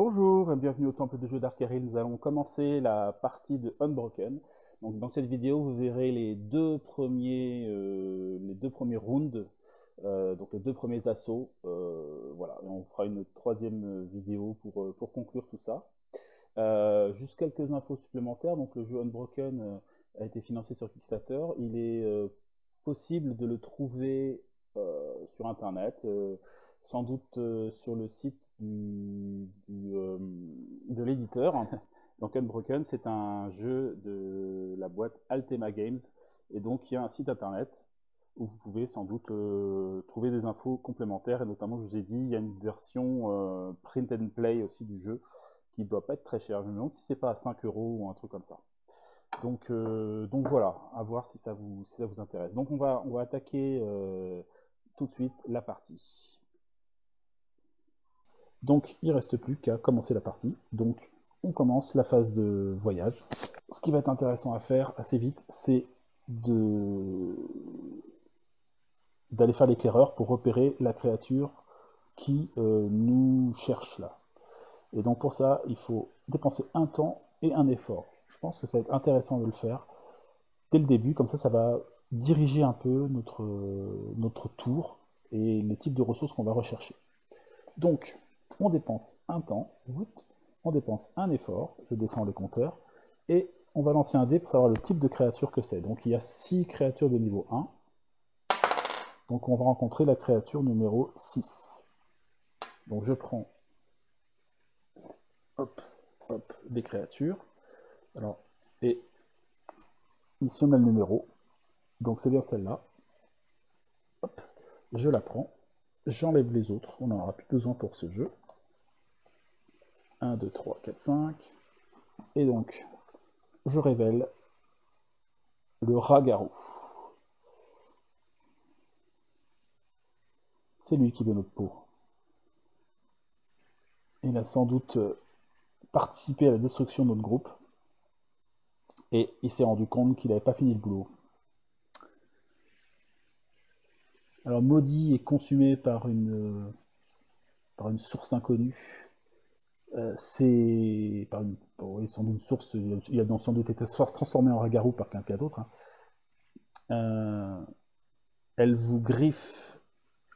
Bonjour et bienvenue au Temple de jeu d'Arkeril. Nous allons commencer la partie de Unbroken. Donc, dans cette vidéo, vous verrez les deux premiers rounds, donc les deux premiers assauts. Voilà, et on fera une troisième vidéo pour conclure tout ça. Juste quelques infos supplémentaires. Donc, le jeu Unbroken a été financé sur Kickstarter. Il est possible de le trouver sur Internet, sans doute sur le site de l'éditeur. Donc Unbroken, c'est un jeu de la boîte Altema Games, et donc il y a un site internet où vous pouvez sans doute trouver des infos complémentaires, et notamment, je vous ai dit, il y a une version print and play aussi du jeu qui ne doit pas être très cher. Je me demande si c'est pas à 5 € ou un truc comme ça. Donc voilà, à voir si ça vous intéresse. Donc on va attaquer tout de suite la partie. Donc il ne reste plus qu'à commencer la partie. Donc on commence la phase de voyage. Ce qui va être intéressant à faire assez vite, c'est d'aller faire l'éclaireur pour repérer la créature qui nous cherche là. Et donc pour ça, il faut dépenser un temps et un effort. Je pense que ça va être intéressant de le faire dès le début, comme ça va diriger un peu notre tour et les types de ressources qu'on va rechercher. Donc, on dépense un temps, on dépense un effort, je descends le compteur, et on va lancer un dé pour savoir le type de créature que c'est. Donc il y a 6 créatures de niveau 1, donc on va rencontrer la créature numéro 6. Donc je prends, hop, des créatures, alors, et ici on a le numéro, donc c'est bien celle-là, hop, je la prends, j'enlève les autres, on n'en aura plus besoin pour ce jeu. 1, 2, 3, 4, 5. Et donc, je révèle le rat-garou. C'est lui qui veut notre peau. Il a sans doute participé à la destruction de notre groupe. Et il s'est rendu compte qu'il n'avait pas fini le boulot. Alors, maudit et consumé par une source inconnue. C'est sans doute une source, il a sans doute été transformé en rat-garou par quelqu'un d'autre. Elle vous griffe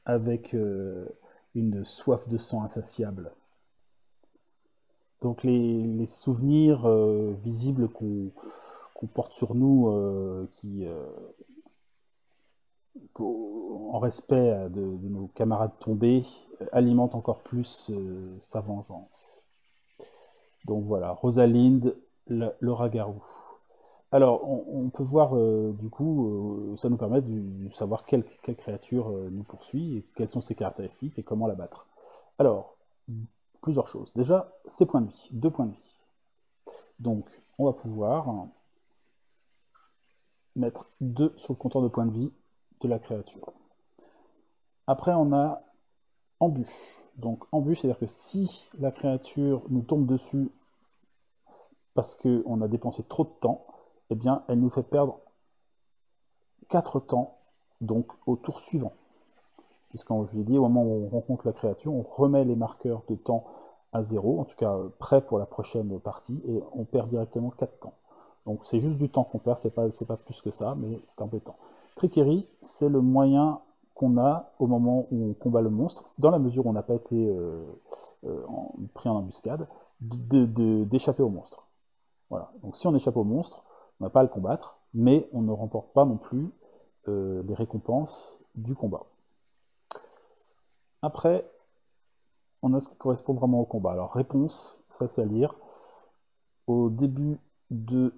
avec une soif de sang insatiable. Donc les souvenirs visibles qu'on porte sur nous, en respect de nos camarades tombés, alimentent encore plus sa vengeance. Donc voilà, Rosalind, le rat-garou. Alors, on peut voir, du coup, ça nous permet de savoir quelle créature nous poursuit, et quelles sont ses caractéristiques, et comment la battre. Alors, plusieurs choses. Déjà, ses points de vie, 2 points de vie. Donc, on va pouvoir mettre 2 sur le compteur de points de vie de la créature. Après, on a embûche. Donc, embûche, c'est-à-dire que si la créature nous tombe dessus parce qu'on a dépensé trop de temps, eh bien, elle nous fait perdre 4 temps, donc au tour suivant. Puisqu'en je l'ai dit, au moment où on rencontre la créature, on remet les marqueurs de temps à 0, en tout cas prêt pour la prochaine partie, et on perd directement 4 temps. Donc c'est juste du temps qu'on perd, c'est pas plus que ça, mais c'est embêtant. Trickery, c'est le moyen qu'on a au moment où on combat le monstre, dans la mesure où on n'a pas été pris en embuscade, d'échapper au monstre. Voilà. Donc si on échappe au monstre, on n'a pas à le combattre, mais on ne remporte pas non plus les récompenses du combat. Après, on a ce qui correspond vraiment au combat. Alors réponse, ça c'est à dire, au début de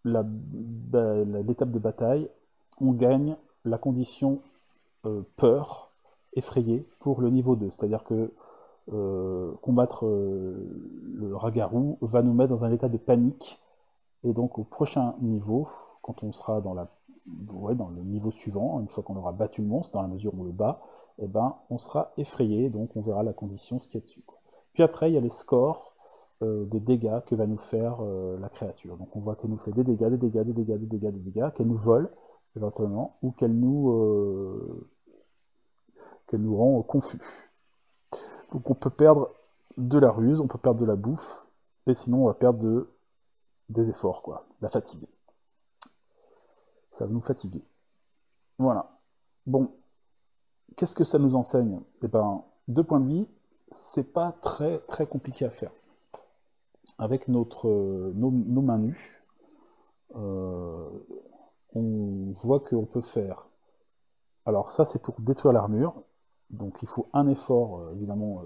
l'étape de bataille, on gagne la condition peur, effrayé, pour le niveau 2. C'est-à-dire que combattre le rat-garou va nous mettre dans un état de panique, et donc au prochain niveau, quand on sera dans le niveau suivant, une fois qu'on aura battu le monstre, dans la mesure où on le bat, eh ben, on sera effrayé, donc on verra la condition, ce qu'il y a dessus. Puis après, il y a les scores de dégâts que va nous faire la créature. Donc on voit qu'elle nous fait des dégâts, qu'elle nous vole éventuellement, ou qu'elle nous rend confus. Donc on peut perdre de la ruse, on peut perdre de la bouffe, et sinon on va perdre des efforts, quoi, de la fatigue. Ça va nous fatiguer. Voilà. Bon, qu'est-ce que ça nous enseigne? Eh ben, 2 points de vie, c'est pas très très compliqué à faire. Avec nos mains nues, on voit qu'on peut faire. Alors ça c'est pour détruire l'armure, donc il faut un effort évidemment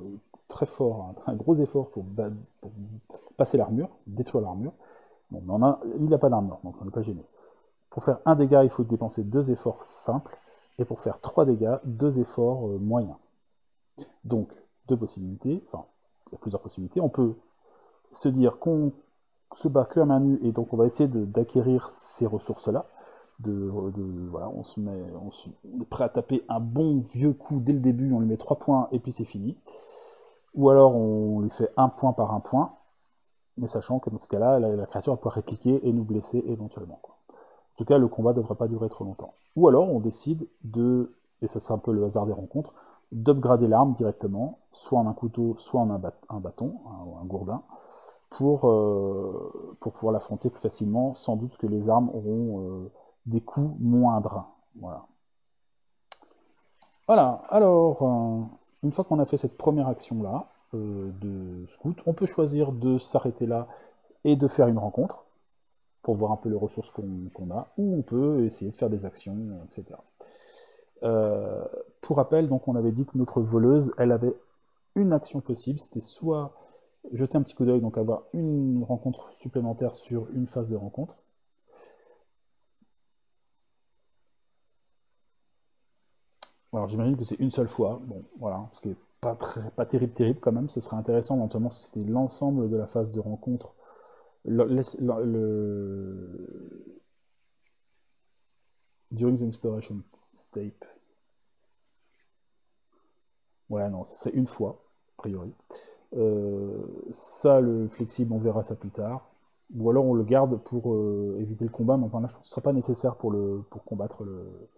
très fort, un gros effort pour passer l'armure, détruire l'armure. Bon, mais il n'a pas d'armure, donc on n'est pas gêné. Pour faire un dégât, il faut dépenser 2 efforts simples, et pour faire 3 dégâts, 2 efforts moyens. Donc, 2 possibilités, enfin, il y a plusieurs possibilités. On peut se dire qu'on se bat que à main nue, et donc on va essayer d'acquérir ces ressources-là. Voilà, on est prêt à taper un bon vieux coup dès le début, on lui met 3 points, et puis c'est fini. Ou alors on lui fait 1 point par 1 point, mais sachant que dans ce cas-là, la créature va pouvoir répliquer et nous blesser éventuellement, quoi. En tout cas, le combat ne devrait pas durer trop longtemps. Ou alors, on décide et ça sera un peu le hasard des rencontres, d'upgrader l'arme directement, soit en un couteau, soit en un bâton, un gourdin, pour pouvoir l'affronter plus facilement. Sans doute que les armes auront des coups moindres. Voilà. Voilà, alors, une fois qu'on a fait cette première action-là, de scout, on peut choisir de s'arrêter là et de faire une rencontre, pour voir un peu les ressources qu'on a, ou on peut essayer de faire des actions, etc. Pour rappel, donc on avait dit que notre voleuse, elle avait une action possible, c'était soit jeter un petit coup d'œil, donc avoir une rencontre supplémentaire sur une phase de rencontre. Alors j'imagine que c'est une seule fois, bon voilà, ce qui est pas terrible quand même, ce serait intéressant éventuellement si c'était l'ensemble de la phase de rencontre, during the exploration state. Ouais, non, ce serait une fois, a priori. Ça, le flexible, on verra ça plus tard. Ou alors on le garde pour éviter le combat, mais enfin là, je pense que ce ne sera pas nécessaire pour combattre le...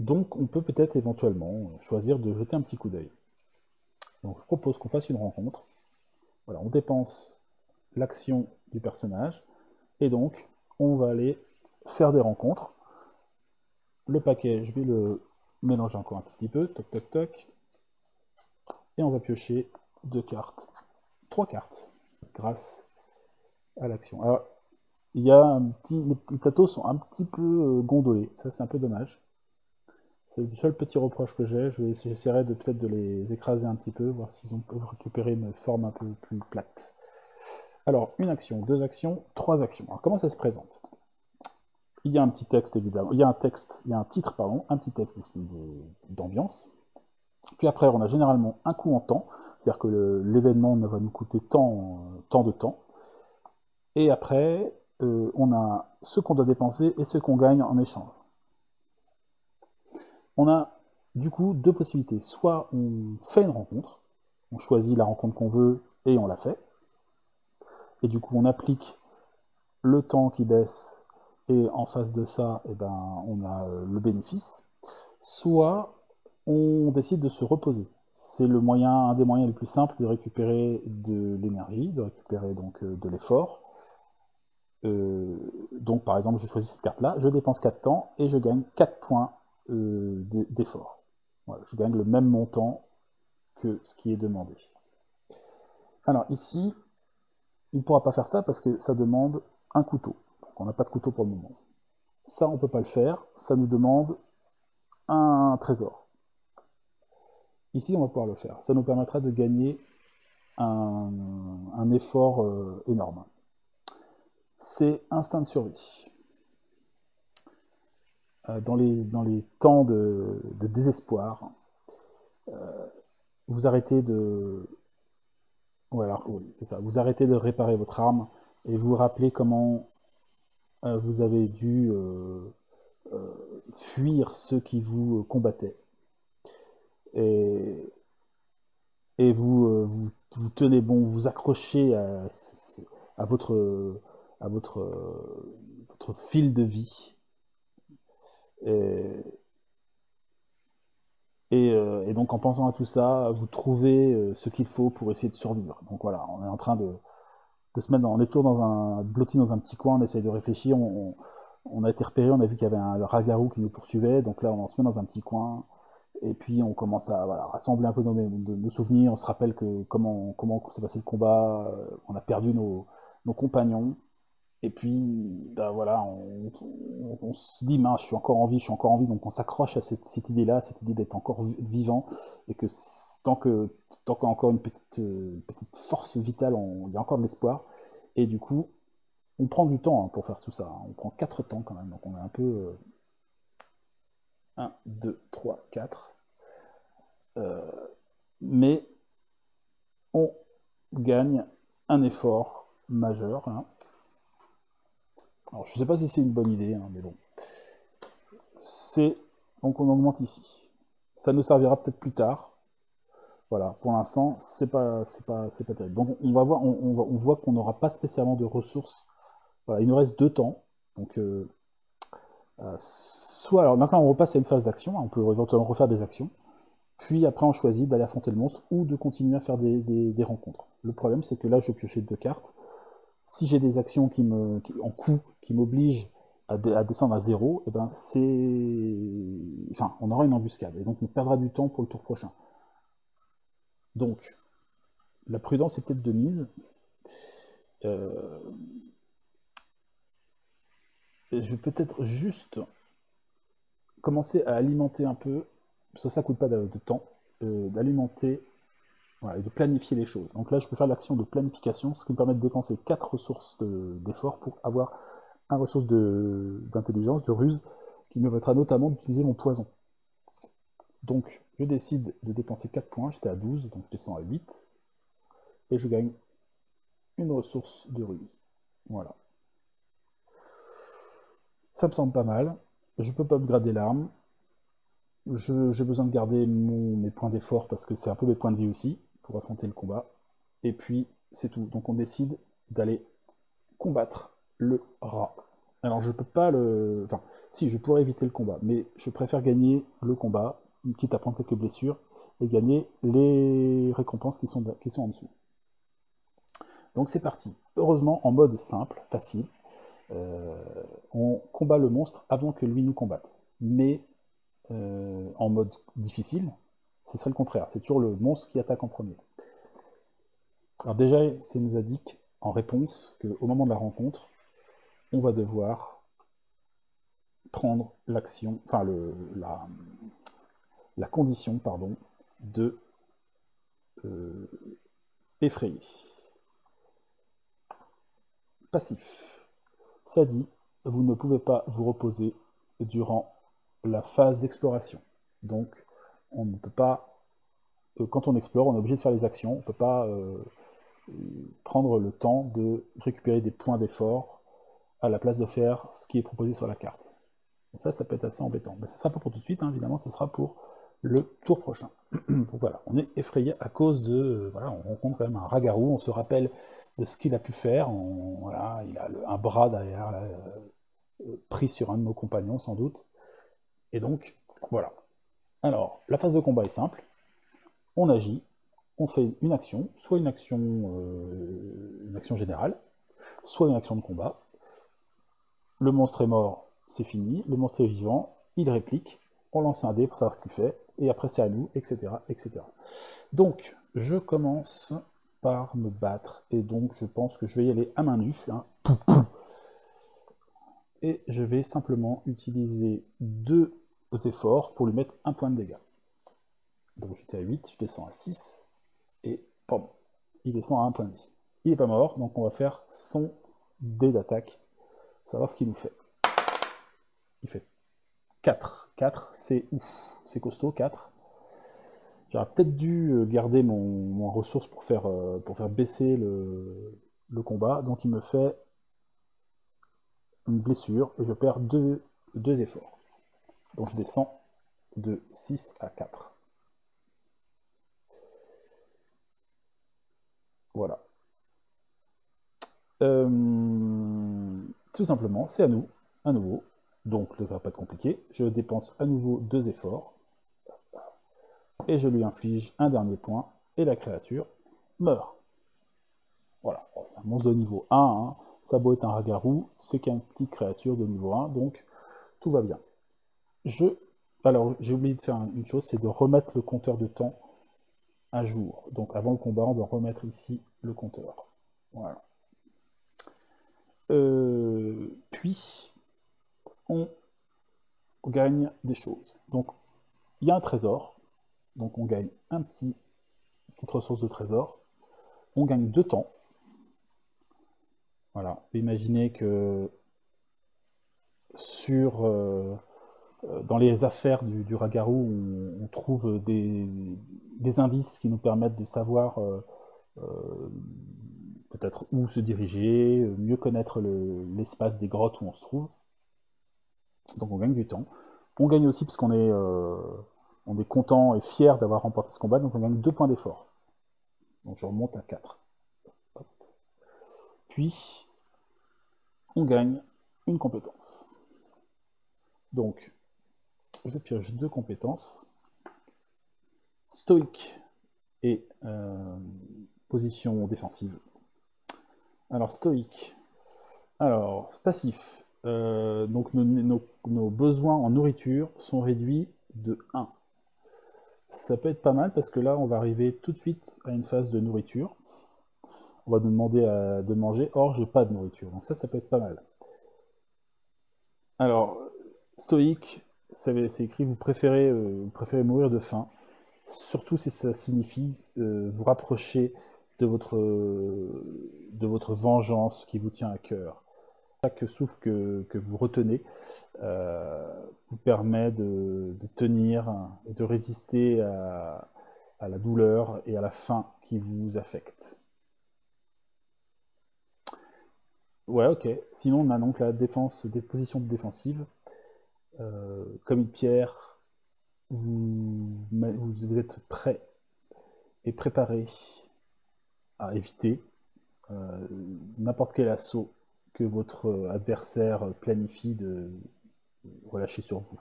Donc on peut peut-être éventuellement choisir de jeter un petit coup d'œil. Donc je propose qu'on fasse une rencontre. Voilà, on dépense l'action du personnage, et donc on va aller faire des rencontres. Le paquet, je vais le mélanger encore un petit peu, toc toc toc, et on va piocher 2 cartes, 3 cartes, grâce à l'action. Alors, il y a les plateaux sont un petit peu gondolés, ça c'est un peu dommage. C'est le seul petit reproche que j'ai, j'essaierai peut-être de les écraser un petit peu, voir s'ils peuvent récupérer une forme un peu plus plate. Alors, une action, 2 actions, 3 actions. Alors, comment ça se présente? Il y a un petit texte, évidemment, il y a un titre, pardon, un petit texte d'ambiance. Puis après, on a généralement un coût en temps, c'est-à-dire que l'événement va nous coûter tant de temps. Et après, on a ce qu'on doit dépenser et ce qu'on gagne en échange. On a du coup 2 possibilités. Soit on fait une rencontre, on choisit la rencontre qu'on veut et on la fait. Et du coup, on applique le temps qui baisse, et en face de ça, eh ben, on a le bénéfice. Soit on décide de se reposer. C'est un des moyens les plus simples de récupérer de l'énergie, de récupérer donc de l'effort. Donc par exemple, je choisis cette carte-là, je dépense 4 temps et je gagne 4 points d'effort. Voilà, je gagne le même montant que ce qui est demandé. Alors ici, on ne pourra pas faire ça parce que ça demande un couteau. Donc on n'a pas de couteau pour le moment. Ça, on ne peut pas le faire, ça nous demande un trésor. Ici, on va pouvoir le faire. Ça nous permettra de gagner un effort énorme. C'est instinct de survie. Dans les temps de désespoir, vous arrêtez de... Ouais, alors, oui, c'est ça. Vous arrêtez de réparer votre arme et vous vous rappelez comment vous avez dû fuir ceux qui vous combattaient. Et, vous tenez bon, vous accrochez à votre, votre fil de vie. Et, Et donc en pensant à tout ça, vous trouvez ce qu'il faut pour essayer de survivre. Donc voilà, on est en train de se mettre on est toujours blotti dans un petit coin, on essaye de réfléchir, on a été repéré, on a vu qu'il y avait un rat-garou qui nous poursuivait, donc là on se met dans un petit coin, et puis on commence à voilà, rassembler un peu nos souvenirs, on se rappelle comment s'est passé le combat, on a perdu nos compagnons, et puis bah, voilà, on se dit mince, je suis encore en vie, donc on s'accroche à cette idée-là, cette idée d'être encore vivant, et que tant que tant qu'il y a encore une petite force vitale, il y a encore de l'espoir, et du coup, on prend du temps hein, pour faire tout ça, hein. On prend 4 temps quand même, donc on est un peu 1, 2, 3, 4. Mais on gagne un effort majeur. Hein. Alors je ne sais pas si c'est une bonne idée, hein, mais bon. Donc on augmente ici. Ça nous servira peut-être plus tard. Voilà, pour l'instant, c'est pas terrible. Donc on va voir, on voit qu'on n'aura pas spécialement de ressources. Voilà, il nous reste 2 temps. Donc soit alors maintenant on repasse à une phase d'action, hein, on peut éventuellement refaire des actions. Puis après, on choisit d'aller affronter le monstre ou de continuer à faire des rencontres. Le problème, c'est que là, je vais piocher 2 cartes. Si j'ai des actions en coup qui m'obligent à descendre à 0, et ben enfin, on aura une embuscade. Et donc, on perdra du temps pour le tour prochain. Donc, la prudence est peut-être de mise. Je vais peut-être juste commencer à alimenter un peu, parce que ça ne coûte pas de temps, d'alimenter voilà, et de planifier les choses. Donc là, je peux faire l'action de planification, ce qui me permet de dépenser 4 ressources d'effort pour avoir un ressource d'intelligence, de ruse, qui me permettra notamment d'utiliser mon poison. Donc, je décide de dépenser 4 points, j'étais à 12, donc je descends à 8, et je gagne une ressource de ruse. Voilà. Ça me semble pas mal. Je peux pas upgrader l'arme. J'ai besoin de garder mes points d'effort parce que c'est un peu mes points de vie aussi pour affronter le combat. Et puis c'est tout. Donc on décide d'aller combattre le rat. Alors je peux pas le. Enfin, si je pourrais éviter le combat, mais je préfère gagner le combat, quitte à prendre quelques blessures, et gagner les récompenses qui sont en dessous. Donc c'est parti. Heureusement en mode simple, facile. On combat le monstre avant que lui nous combatte. Mais en mode difficile, ce serait le contraire. C'est toujours le monstre qui attaque en premier. Alors déjà, ça nous indique en réponse qu'au moment de la rencontre, on va devoir prendre l'action, enfin la condition, pardon, de effrayer. Passif. Ça dit, vous ne pouvez pas vous reposer durant la phase d'exploration. Donc, on ne peut pas, quand on explore, on est obligé de faire les actions, on ne peut pas prendre le temps de récupérer des points d'effort à la place de faire ce qui est proposé sur la carte. Et ça peut être assez embêtant. Mais ce ne sera pas pour tout de suite, hein, évidemment, ce sera pour le tour prochain. Donc voilà, on est effrayé à cause de... voilà, on rencontre quand même un rat-garou, on se rappelle de ce qu'il a pu faire, voilà, il a un bras derrière, là, pris sur un de nos compagnons sans doute. Et donc, voilà. Alors, la phase de combat est simple, on agit, on fait une action, soit une action générale, soit une action de combat. Le monstre est mort, c'est fini. Le monstre est vivant, il réplique. On lance un dé pour savoir ce qu'il fait. Et après, c'est à nous, etc., etc. Donc, je commence par me battre. Et donc, je pense que je vais y aller à main nue. Hein. Et je vais simplement utiliser 2 efforts pour lui mettre 1 point de dégâts. Donc, j'étais à 8, je descends à 6. Et, pardon, il descend à 1 point de vie. Il n'est pas mort, donc on va faire son dé d'attaque. Savoir ce qu'il nous fait. Il fait 4. 4, c'est ouf. C'est costaud, 4. J'aurais peut-être dû garder mon ressource pour faire baisser le combat. Donc il me fait une blessure et je perds 2 efforts. Donc je descends de 6 à 4. Voilà. Tout simplement, c'est à nous, à nouveau. Donc, ça va pas être compliqué. Je dépense à nouveau 2 efforts. et je lui inflige un dernier point, et la créature meurt. Voilà, c'est un monstre de niveau 1, hein. Ça a beau être un ragarou, c'est qu'une petite créature de niveau 1, donc tout va bien. Alors, j'ai oublié de faire une chose, c'est de remettre le compteur de temps à jour. Donc avant le combat, on doit remettre ici le compteur. Voilà. Puis, on gagne des choses. Donc, il y a un trésor. Donc, on gagne petite ressource de trésor. On gagne 2 temps. Voilà. Imaginez que dans les affaires du Ragarou, on trouve des indices qui nous permettent de savoir peut-être où se diriger, mieux connaître l'espace des grottes où on se trouve. Donc on gagne du temps. On gagne aussi parce on est content et fier d'avoir remporté ce combat, donc on gagne 2 points d'effort. Donc je remonte à 4. Puis, on gagne une compétence. Donc, je pioche 2 compétences. Stoïque et position défensive. Alors, stoïque. Alors, passif. Donc, nos besoins en nourriture sont réduits de 1. Ça peut être pas mal parce que là, on va arriver tout de suite à une phase de nourriture. On va nous demander de manger. Or, j'ai pas de nourriture. Donc ça peut être pas mal. Alors, stoïque, c'est écrit, vous préférez mourir de faim, surtout si ça signifie vous rapprocher de votre vengeance qui vous tient à cœur. Chaque souffle que vous retenez vous permet de tenir et de résister à la douleur et à la faim qui vous affecte. Ouais, ok. Sinon, on a donc la défense, des positions défensives. Comme une pierre, vous êtes prêt et préparé à éviter n'importe quel assaut que votre adversaire planifie de relâcher sur vous.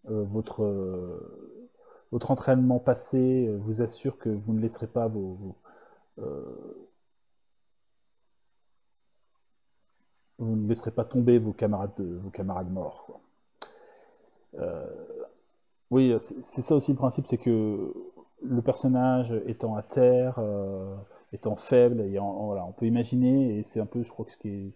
Votre entraînement passé vous assure que vous ne laisserez pas vous ne laisserez pas tomber vos camarades morts, quoi. Oui, c'est ça aussi le principe, c'est que le personnage étant à terre, étant faible, voilà, on peut imaginer, et c'est un peu, je crois, que ce qui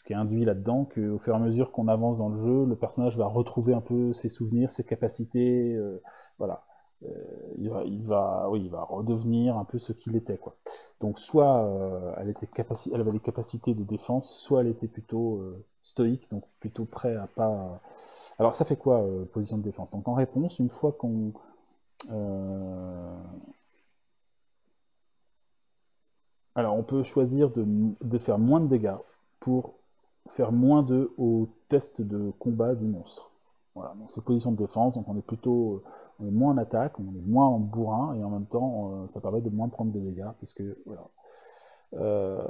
est induit là-dedans, qu'au fur et à mesure qu'on avance dans le jeu, le personnage va retrouver un peu ses souvenirs, ses capacités, voilà. Oui, il va redevenir un peu ce qu'il était, quoi. Donc soit elle avait des capacités de défense, soit elle était plutôt stoïque, donc plutôt prêt à pas. Alors ça fait quoi, position de défense? Donc en réponse, une fois qu'on alors on peut choisir de faire moins de dégâts pour faire moins au test de combat du monstre. Voilà, donc c'est position de défense, donc on est moins en attaque, on est moins en bourrin, et en même temps ça permet de moins prendre de dégâts, puisque voilà. Euh,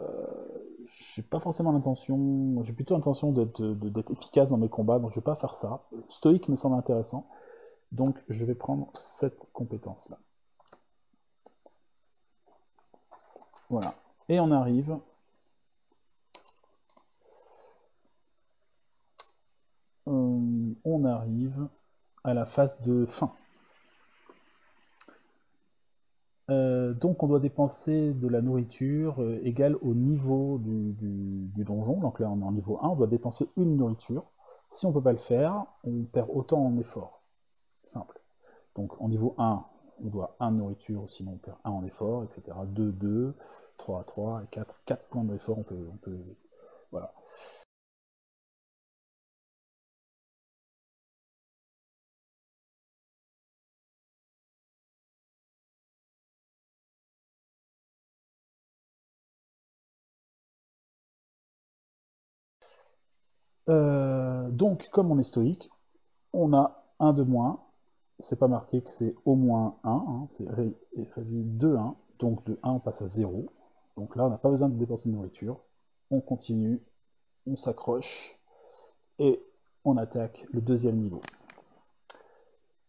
j'ai pas forcément l'intention, j'ai plutôt l'intention d'être efficace dans mes combats, donc je vais pas faire ça. Stoïque me semble intéressant, donc je vais prendre cette compétence-là. Voilà. Et on arrive à la phase de fin. Donc on doit dépenser de la nourriture égale au niveau du donjon. Donc là on est en niveau 1, on doit dépenser une nourriture. Si on ne peut pas le faire, on perd autant en effort. Simple. Donc en niveau 1, on doit 1 nourriture, sinon on perd 1 en effort, etc. 2, 2, 3, 3, et 4, 4 points d'effort, on peut voilà. Donc comme on est stoïque, on a un de moins. C'est pas marqué que c'est au moins 1, hein, c'est réduit de 1, donc de 1 on passe à 0. Donc là on n'a pas besoin de dépenser de nourriture, on continue, on s'accroche, et on attaque le deuxième niveau.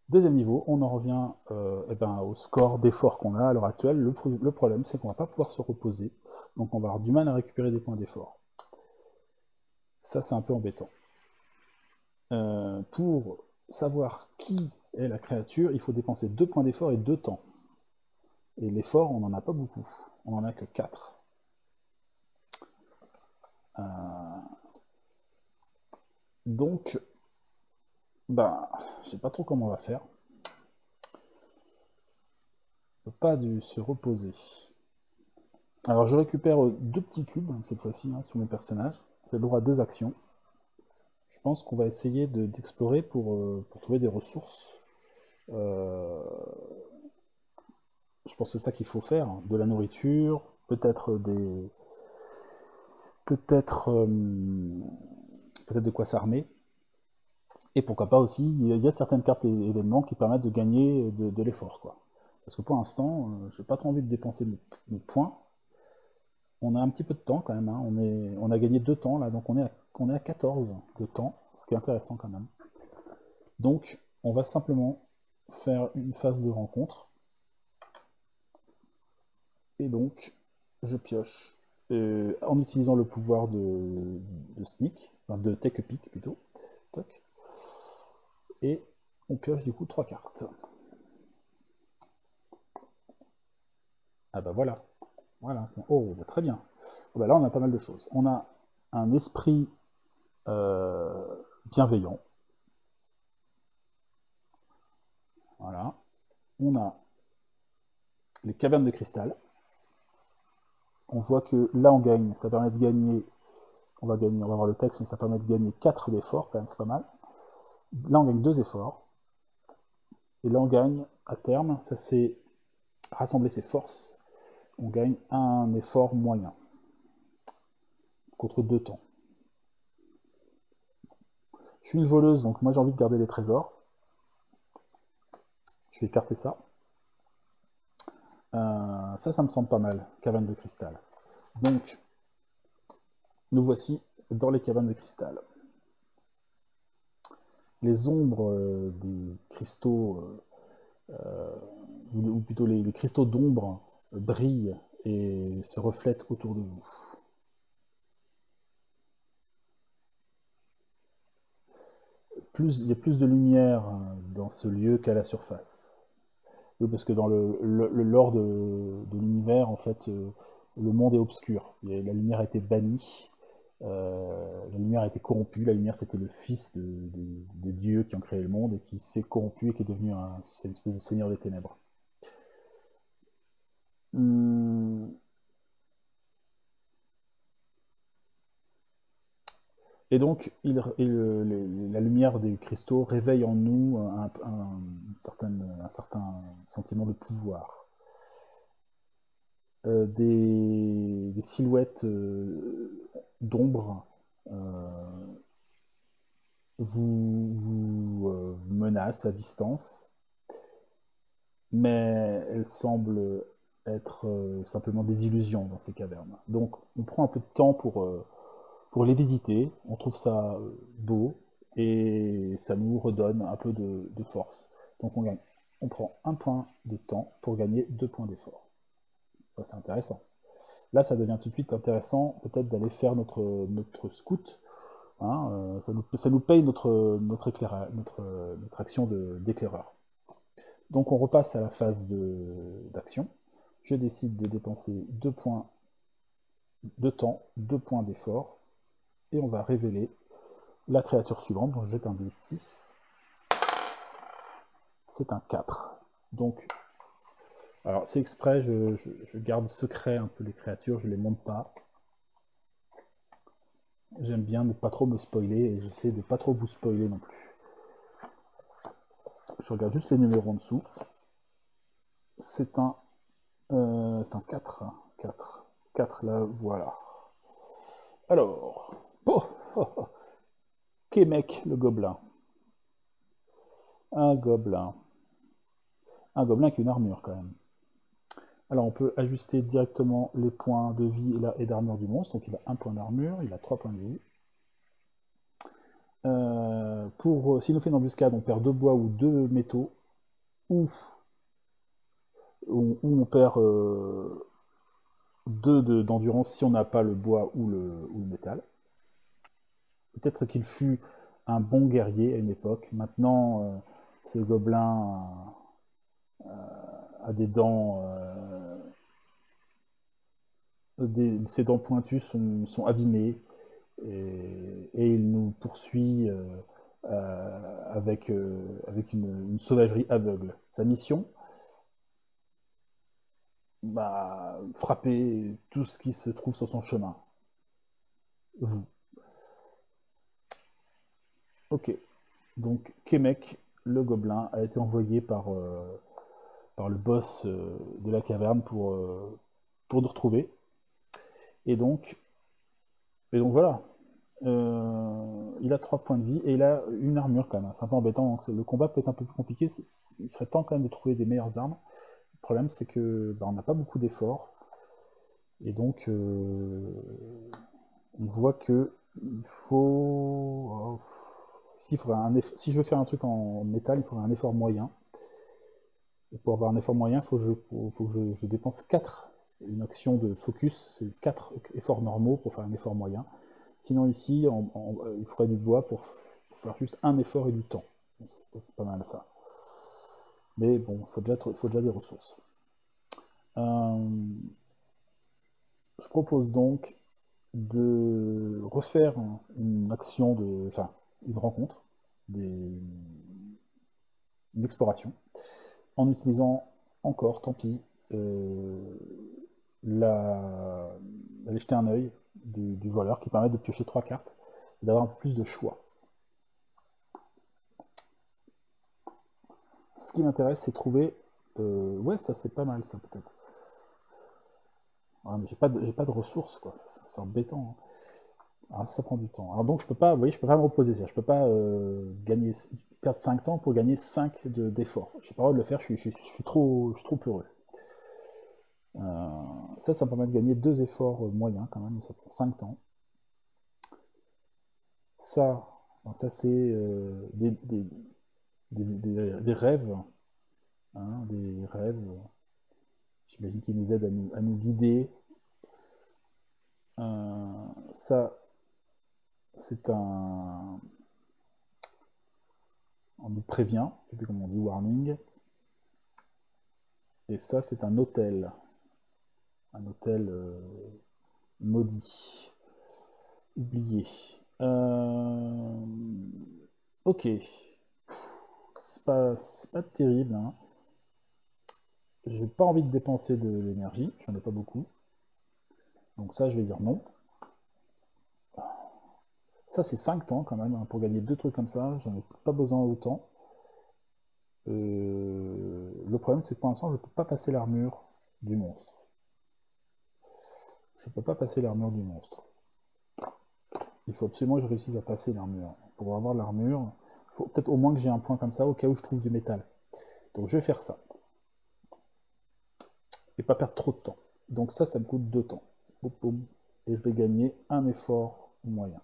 Deuxième niveau, on en revient au score d'effort qu'on a à l'heure actuelle. Le problème, c'est qu'on ne va pas pouvoir se reposer, donc on va avoir du mal à récupérer des points d'effort. Ça, c'est un peu embêtant. Pour savoir qui est la créature, il faut dépenser 2 points d'effort et 2 temps. Et l'effort, on n'en a pas beaucoup. On n'en a que 4. Donc, je sais pas trop comment on va faire. On peut pas se reposer. Alors, je récupère 2 petits cubes, cette fois-ci, sur mon personnage. J'ai le droit à 2 actions. Je pense qu'on va essayer d'explorer pour trouver des ressources. Je pense que c'est ça qu'il faut faire. De la nourriture, peut-être peut-être de quoi s'armer. Et pourquoi pas aussi, il y a certaines cartes et événements qui permettent de gagner de l'effort, quoi. Parce que pour l'instant, j'ai pas trop envie de dépenser mes points. On a un petit peu de temps quand même, hein. On a gagné 2 temps là, donc on est à 14 de temps, ce qui est intéressant quand même. Donc, on va simplement faire une phase de rencontre. Et donc, je pioche en utilisant le pouvoir de sneak, enfin de take a pick plutôt. Toc. Et on pioche du coup 3 cartes. Ah bah voilà. Voilà. Oh, bah très bien. Oh bah là, on a pas mal de choses. On a un esprit bienveillant. Voilà. On a les cavernes de cristal. On voit que là, on gagne. Ça permet de gagner. On va voir le texte, mais ça permet de gagner 4 d'efforts, quand même, c'est pas mal. Là, on gagne 2 efforts. Et là, on gagne, à terme, ça c'est rassembler ses forces. On gagne un effort moyen. Contre 2 temps. Je suis une voleuse, donc moi j'ai envie de garder les trésors. Je vais écarter ça. Ça me semble pas mal, caverne de cristal. Donc, nous voici dans les cavernes de cristal. Les ombres des cristaux, ou plutôt les cristaux d'ombre, brillent et se reflètent autour de vous. Il y a plus de lumière dans ce lieu qu'à la surface. Oui, parce que dans le lore de l'univers, en fait, le monde est obscur. La lumière a été bannie, la lumière a été corrompue. La lumière, c'était le fils des dieux qui ont créé le monde et qui s'est corrompu et qui est devenu une espèce de seigneur des ténèbres. Et donc, la lumière des cristaux réveille en nous un certain sentiment de pouvoir. Des silhouettes d'ombre vous menacent à distance, mais elles semblent être simplement des illusions dans ces cavernes. Donc on prend un peu de temps pour les visiter, on trouve ça beau, et ça nous redonne un peu de force. Donc on prend 1 point de temps pour gagner 2 points d'effort. Ça, c'est intéressant. Là, ça devient tout de suite intéressant, peut-être d'aller faire notre scout. Hein, ça nous paye notre action d'éclaireur. Donc on repasse à la phase d'action. Je décide de dépenser 2 points de temps, 2 points d'effort, et on va révéler la créature suivante. Donc je jette un dé de 6. C'est un 4. Donc, alors c'est exprès, je garde secret un peu les créatures, je les monte pas. J'aime bien ne pas trop me spoiler, et j'essaie de pas trop vous spoiler non plus. Je regarde juste les numéros en dessous. C'est un 4. 4. 4 là, voilà. Alors, Kemek le gobelin. Un gobelin. Un gobelin qui a une armure quand même. Alors on peut ajuster directement les points de vie et d'armure du monstre. Donc il a 1 point d'armure, il a 3 points de vie. S'il nous fait une embuscade, on perd 2 bois ou 2 métaux. où, où on perd 2 d'endurance si on n'a pas le bois ou le métal. Peut-être qu'il fut un bon guerrier à une époque. Maintenant, ce gobelin a des dents, ses dents pointues sont abîmées et il nous poursuit avec une sauvagerie aveugle. Sa mission, bah, frapper tout ce qui se trouve sur son chemin. Vous. Ok. Donc Kemek, le gobelin, a été envoyé par le boss de la caverne pour nous retrouver. Et donc, et donc voilà. Il a 3 points de vie et il a une armure quand même. C'est un peu embêtant. Donc le combat peut être un peu plus compliqué. Il serait temps quand même de trouver des meilleures armes. Le problème, c'est que on n'a pas beaucoup d'efforts. Et donc, on voit que il faut. Si je veux faire un truc en métal, il faudrait un effort moyen. Et pour avoir un effort moyen, il faut que je dépense 4. Une action de focus, c'est 4 efforts normaux pour faire un effort moyen. Sinon, ici, il faudrait du bois pour faire juste un effort et du temps. C'est pas mal ça. Mais bon, il faut déjà des ressources. Euh, je propose donc de refaire une action enfin, une rencontre, une exploration, en utilisant encore, tant pis, euh, aller jeter un œil du voleur qui permet de piocher 3 cartes et d'avoir un peu plus de choix. Ce qui m'intéresse, c'est trouver. Ouais, ça c'est pas mal, ça peut-être. Ouais, mais j'ai pas de ressources, quoi. C'est embêtant, hein. Alors ça prend du temps. Alors donc je peux pas, vous voyez, je peux pas me reposer. Je peux pas perdre 5 temps pour gagner 5 d'efforts. J'ai pas le droit de le faire. Je suis trop heureux. Ça me permet de gagner 2 efforts moyens quand même. Mais ça prend 5 temps. Ça, ça c'est des rêves, hein, des rêves. J'imagine qu'ils nous aident à nous guider. Ça, c'est un. On nous prévient, je sais plus comment on dit, warning. Et ça, c'est un hôtel. Un hôtel maudit. Oublié. Ok. C'est pas terrible, hein. J'ai pas envie de dépenser de l'énergie, j'en ai pas beaucoup. Donc ça, je vais dire non. Ça, c'est 5 temps quand même, hein, pour gagner 2 trucs comme ça, j'en ai pas besoin autant. Le problème, c'est que pour l'instant, je peux pas passer l'armure du monstre. Je peux pas passer l'armure du monstre. Il faut absolument que je réussisse à passer l'armure. Pour avoir l'armure, il faut peut-être au moins que j'ai un point comme ça au cas où je trouve du métal. Donc je vais faire ça. Et pas perdre trop de temps. Donc ça me coûte 2 temps. Boum, boum. Et je vais gagner un effort moyen.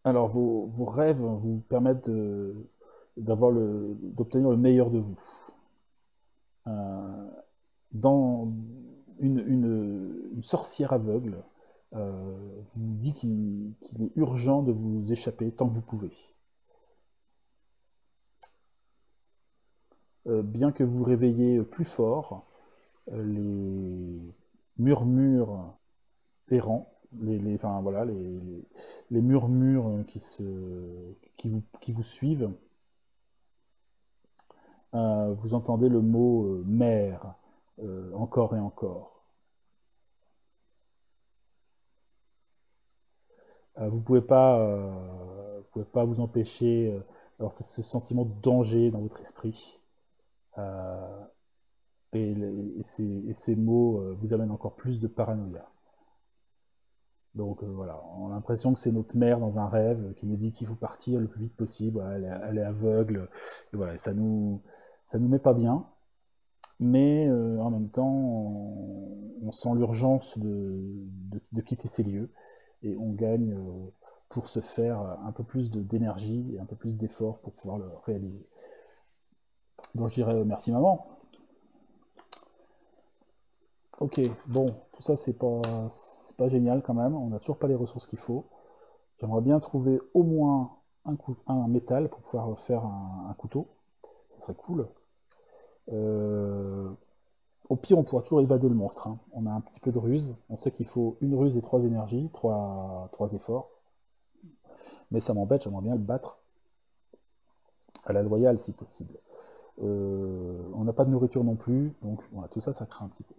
Alors vos rêves vous permettent d'obtenir le meilleur de vous. Dans une sorcière aveugle vous dit qu'il est urgent de vous échapper tant que vous pouvez. Bien que vous réveillez plus fort, les murmures errants, enfin, voilà, les murmures qui vous suivent, vous entendez le mot mère encore et encore. Vous pouvez pas vous empêcher. Alors c'est ce sentiment de danger dans votre esprit. Euh, et ces mots vous amènent encore plus de paranoïa. Donc voilà, on a l'impression que c'est notre mère dans un rêve qui nous dit qu'il faut partir le plus vite possible. Voilà, elle est aveugle. Et voilà, ça nous met pas bien. Mais en même temps, on sent l'urgence de quitter ces lieux. Et on gagne pour se faire un peu plus d'énergie et un peu plus d'effort pour pouvoir le réaliser. Donc je dirais merci maman. Ok, bon, tout ça c'est pas génial quand même, on n'a toujours pas les ressources qu'il faut. J'aimerais bien trouver au moins un métal pour pouvoir faire un couteau, ça serait cool. Au pire, on pourra toujours évader le monstre, hein. On a un petit peu de ruse, on sait qu'il faut une ruse et 3 énergies, 3 efforts. Mais ça m'embête, j'aimerais bien le battre à la loyale si possible. On n'a pas de nourriture non plus, donc voilà, tout ça, ça craint un petit peu.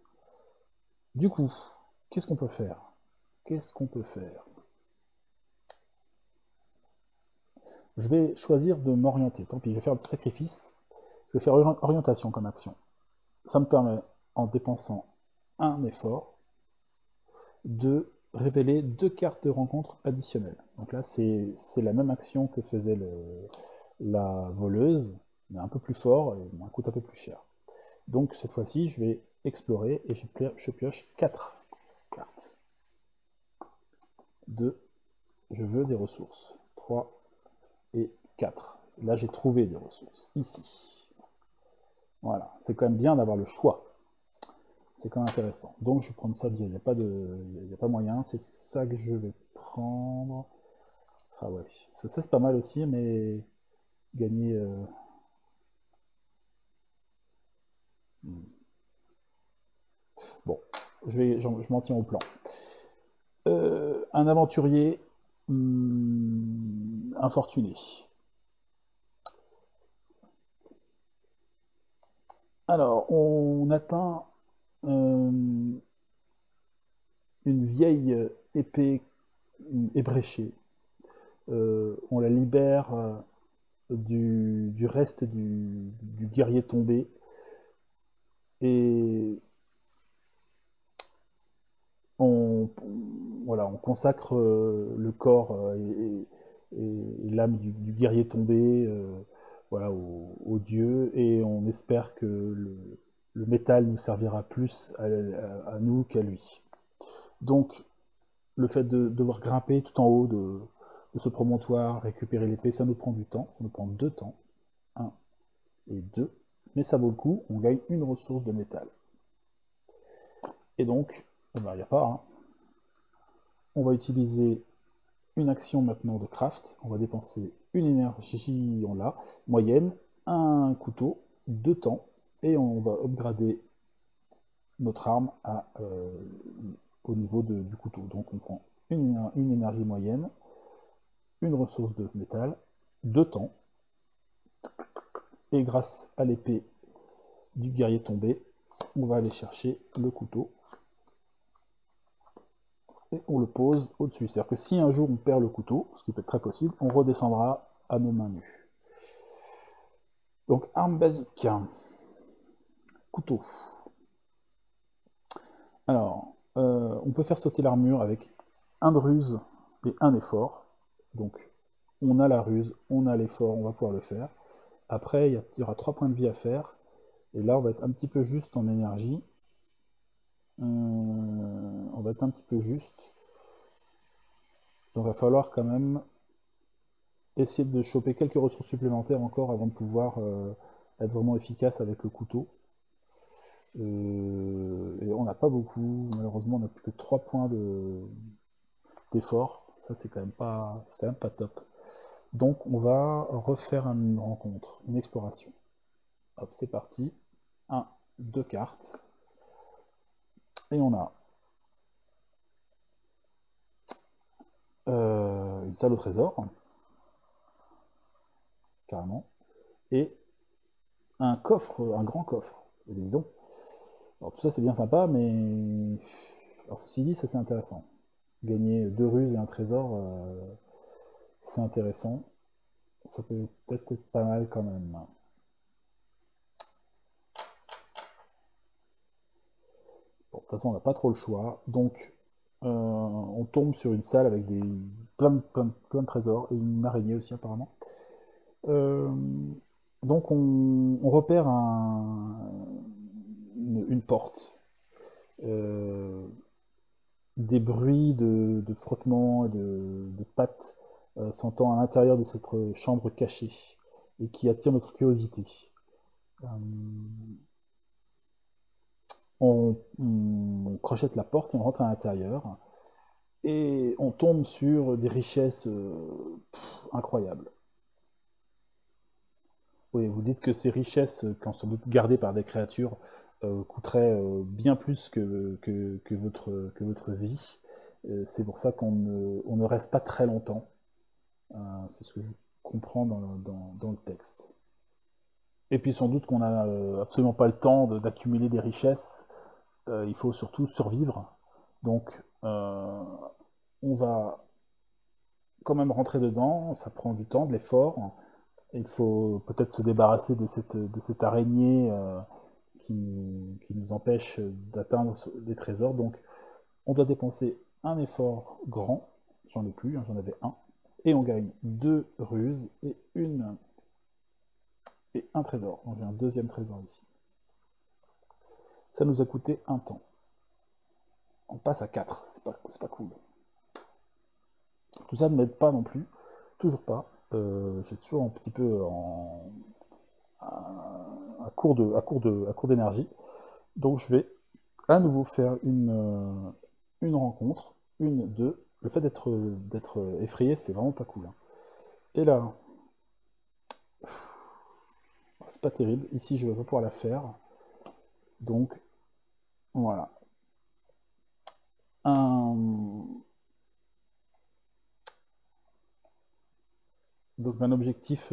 Du coup, qu'est-ce qu'on peut faire? Qu'est-ce qu'on peut faire? Je vais choisir de m'orienter. Tant pis, je vais faire le sacrifice. Je vais faire orientation comme action. Ça me permet, en dépensant un effort, de révéler 2 cartes de rencontre additionnelles. Donc là, c'est la même action que faisait la voleuse, mais un peu plus fort et un coûte un peu plus cher. Donc cette fois-ci, je vais explorer et je pioche 4 cartes. 2, je veux des ressources. 3 et 4. Là, j'ai trouvé des ressources, ici. Voilà, c'est quand même bien d'avoir le choix. C'est quand même intéressant. Donc je vais prendre ça direct. Il n'y a pas moyen. C'est ça que je vais prendre. Ah ouais, ça c'est pas mal aussi, mais gagner... Bon, je m'en tiens au plan. Un aventurier infortuné. Alors, on atteint une vieille épée ébréchée. On la libère du reste du guerrier tombé. Et voilà, on consacre le corps et l'âme du guerrier tombé voilà, au dieu, et on espère que le métal nous servira plus à nous qu'à lui. Donc, le fait de devoir grimper tout en haut de ce promontoire, récupérer l'épée, ça nous prend du temps, ça nous prend 2 temps, 1 et 2, mais ça vaut le coup, on gagne une ressource de métal. Et donc, il n'y a pas, hein. On va utiliser une action maintenant de craft, on va dépenser une énergie, on l'a, moyenne, un couteau, 2 temps, et on va upgrader notre arme au niveau du couteau. Donc on prend une énergie moyenne, une ressource de métal, 2 temps, et grâce à l'épée du guerrier tombé, on va aller chercher le couteau, et on le pose au-dessus. C'est-à-dire que si un jour on perd le couteau, ce qui peut être très possible, on redescendra à nos mains nues. Donc arme basique, couteau. Alors, on peut faire sauter l'armure avec un de ruse et un effort. Donc on a la ruse, on a l'effort, on va pouvoir le faire. Après, il y aura 3 points de vie à faire. Et là, on va être un petit peu juste en énergie. On va être un petit peu juste. Donc il va falloir quand même essayer de choper quelques ressources supplémentaires encore avant de pouvoir être vraiment efficace avec le couteau. Et on n'a pas beaucoup, malheureusement on n'a plus que 3 points d'effort. Ça c'est quand même pas top. Donc on va refaire une rencontre, une exploration. Hop, c'est parti. 1, 2 cartes. Et on a une salle au trésor, carrément, et un coffre, un grand coffre. Et dis donc. Alors tout ça c'est bien sympa, mais alors ceci dit, ça c'est intéressant. Gagner 2 ruses et un trésor, c'est intéressant. Ça peut peut-être être pas mal quand même. Bon, de toute façon, on n'a pas trop le choix. Donc, on tombe sur une salle avec plein de trésors et une araignée aussi, apparemment. Euh, donc, on repère une porte. Des bruits de frottement et de pattes s'entendent à l'intérieur de cette chambre cachée et qui attire notre curiosité. Euh, on crochette la porte et on rentre à l'intérieur. Et on tombe sur des richesses incroyables. Oui, vous dites que ces richesses, quand sans doute gardées par des créatures, coûteraient bien plus que votre vie. C'est pour ça on ne reste pas très longtemps. C'est ce que je comprends dans le texte. Et puis sans doute qu'on n'a absolument pas le temps d'accumuler des richesses. Il faut surtout survivre. Donc on va quand même rentrer dedans, ça prend du temps, de l'effort. Il faut peut-être se débarrasser de cette araignée qui nous empêche d'atteindre les trésors. Donc on doit dépenser un effort grand, j'en ai plus, hein, j'en avais un, et on gagne 2 ruses et un trésor. Donc j'ai un deuxième trésor ici. Ça nous a coûté un temps. On passe à 4, c'est pas cool. Tout ça ne m'aide pas non plus, toujours pas. J'ai toujours un petit peu à court d'énergie. Donc je vais à nouveau faire une rencontre, deux. Le fait d'être effrayé, c'est vraiment pas cool. Hein. Et là, c'est pas terrible. Ici, je vais pas pouvoir la faire. Donc, voilà. Donc, un objectif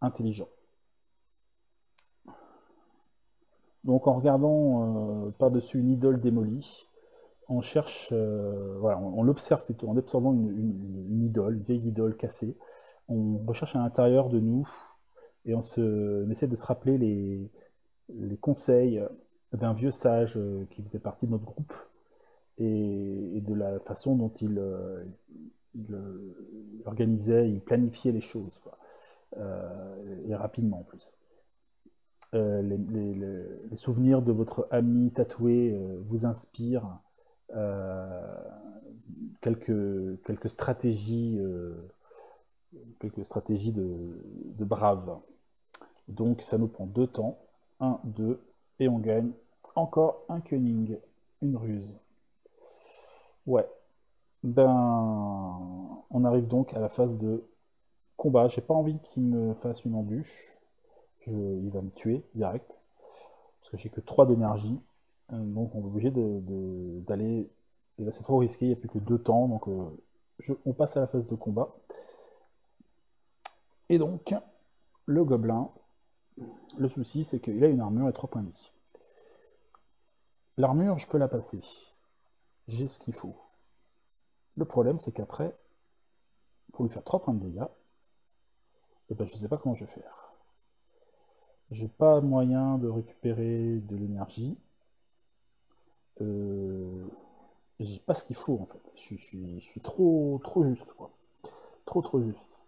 intelligent. Donc, en regardant par-dessus une idole démolie, on cherche, voilà, on l'observe plutôt, en observant une idole, une vieille idole cassée. On recherche à l'intérieur de nous et on essaie de se rappeler les conseils d'un vieux sage qui faisait partie de notre groupe et de la façon dont il organisait, il planifiait les choses, quoi. Et rapidement en plus. Les souvenirs de votre ami tatoué vous inspirent quelques stratégies, de braves. Donc ça nous prend 2 temps, 1, 2, et on gagne encore un cunning, une ruse. Ouais. Ben, on arrive donc à la phase de combat. J'ai pas envie qu'il me fasse une embûche. Il va me tuer direct. Parce que j'ai que 3 d'énergie. Donc on est obligé d'aller. Et là c'est trop risqué, il n'y a plus que 2 temps. Donc on passe à la phase de combat. Et donc, le gobelin, le souci c'est qu'il a une armure et 3 points de vie. L'armure, je peux la passer. J'ai ce qu'il faut. Le problème c'est qu'après, pour lui faire 3 points de dégâts, et ben, je ne sais pas comment je vais faire. J'ai pas moyen de récupérer de l'énergie. J'ai pas ce qu'il faut en fait. Je suis trop juste, quoi. Trop juste.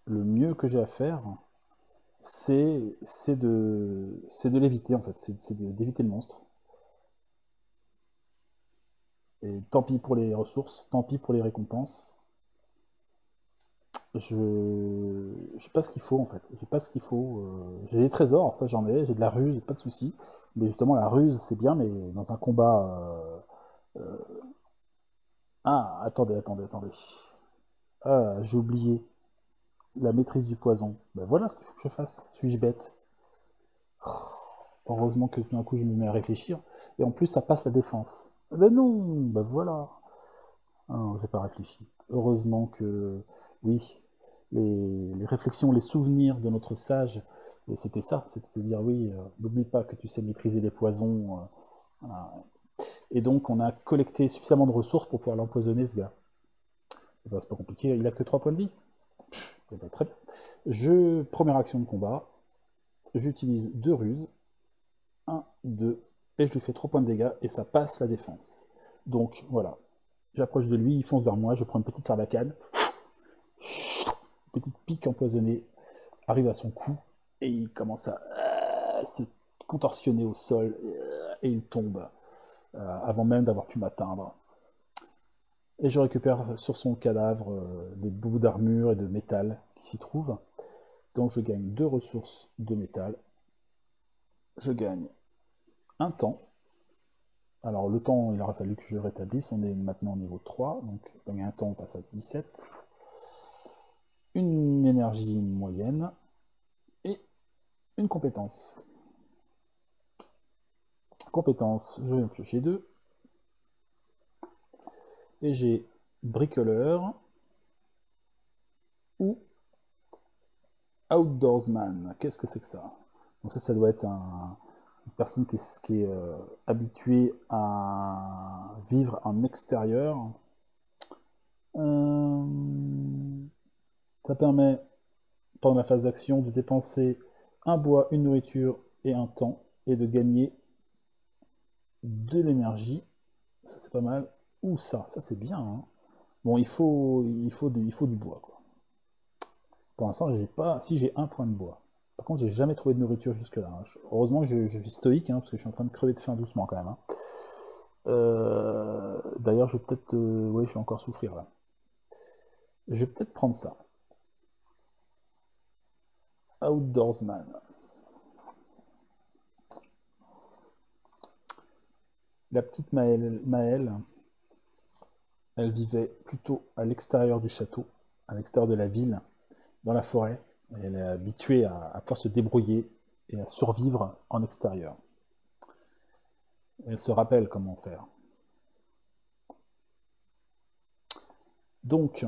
Le mieux que j'ai à faire, c'est de l'éviter en fait. C'est d'éviter le monstre. Et tant pis pour les ressources, tant pis pour les récompenses. J'ai pas ce qu'il faut en fait. J'ai pas ce qu'il faut. J'ai des trésors, ça j'en ai. J'ai de la ruse, pas de souci. Mais justement, la ruse c'est bien, mais dans un combat. Ah, attendez. Ah, j'ai oublié la maîtrise du poison. Ben voilà ce qu'il faut que je fasse. Suis-je bête? Heureusement que tout d'un coup je me mets à réfléchir. Et en plus, ça passe la défense. Ben non, ben voilà. Ah, j'ai pas réfléchi. Heureusement que, oui, les réflexions, les souvenirs de notre sage, et c'était ça, c'était de dire oui, n'oublie pas que tu sais maîtriser les poisons. Voilà. Et donc on a collecté suffisamment de ressources pour pouvoir l'empoisonner, ce gars. Ben, c'est pas compliqué, il a que 3 points de vie. Ben, très bien. Première action de combat, j'utilise 2 ruses, 1, 2, et je lui fais 3 points de dégâts, et ça passe la défense. Donc voilà, j'approche de lui, il fonce vers moi, je prends une petite sarbacane, petite pique empoisonnée, arrive à son cou, et il commence à se contorsionner au sol, et il tombe, avant même d'avoir pu m'atteindre. Et je récupère sur son cadavre des bouts d'armure et de métal qui s'y trouvent. Donc je gagne 2 ressources de métal. Je gagne un temps. Alors le temps, il aurait fallu que je rétablisse. On est maintenant au niveau 3. Donc gagner un temps, on passe à 17. Une énergie moyenne. Et une compétence. Compétence, je vais en piocher 2. Et j'ai bricoleur ou outdoorsman. Qu'est-ce que c'est que ça? Donc ça doit être une personne qui est habituée à vivre en extérieur. Ça permet, pendant la phase d'action, de dépenser un bois, une nourriture et un temps, et de gagner de l'énergie. Ça c'est pas mal. Ou ça c'est bien. Hein. Bon, il faut du bois, quoi. Pour l'instant, j'ai pas. Si j'ai un point de bois. Par contre, j'ai jamais trouvé de nourriture jusque-là. Hein. Heureusement que je suis stoïque, hein, parce que je suis en train de crever de faim doucement quand même. Hein. D'ailleurs, je vais peut-être. Oui, je vais encore souffrir là. Je vais peut-être prendre ça. Outdoorsman. La petite Maëlle, elle vivait plutôt à l'extérieur du château, à l'extérieur de la ville, dans la forêt. Et elle est habituée à pouvoir se débrouiller et à survivre en extérieur. Elle se rappelle comment faire. Donc,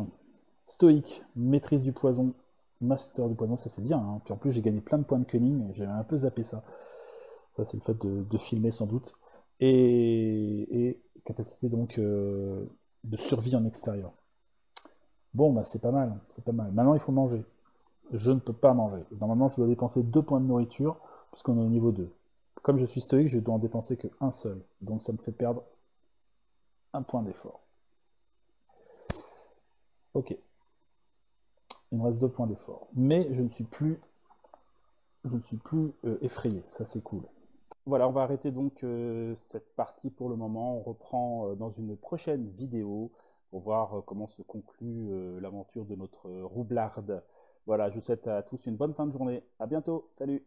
stoïque, maîtrise du poison, master du poison, ça c'est bien. Hein. Puis en plus, j'ai gagné plein de points de cunning, j'ai un peu zappé ça. Ça, c'est le fait de filmer sans doute. Et capacité donc de survie en extérieur. Bon, bah c'est pas mal, c'est pas mal. Maintenant, il faut manger. Je ne peux pas manger. Normalement, je dois dépenser 2 points de nourriture, puisqu'on est au niveau 2. Comme je suis stoïque, je dois en dépenser qu'un seul. Donc ça me fait perdre un point d'effort. Ok. Il me reste 2 points d'effort. Mais je ne suis plus effrayé. Ça, c'est cool. Voilà, on va arrêter donc cette partie pour le moment. On reprend dans une prochaine vidéo pour voir comment se conclut l'aventure de notre roublarde. Voilà, je vous souhaite à tous une bonne fin de journée. À bientôt. Salut!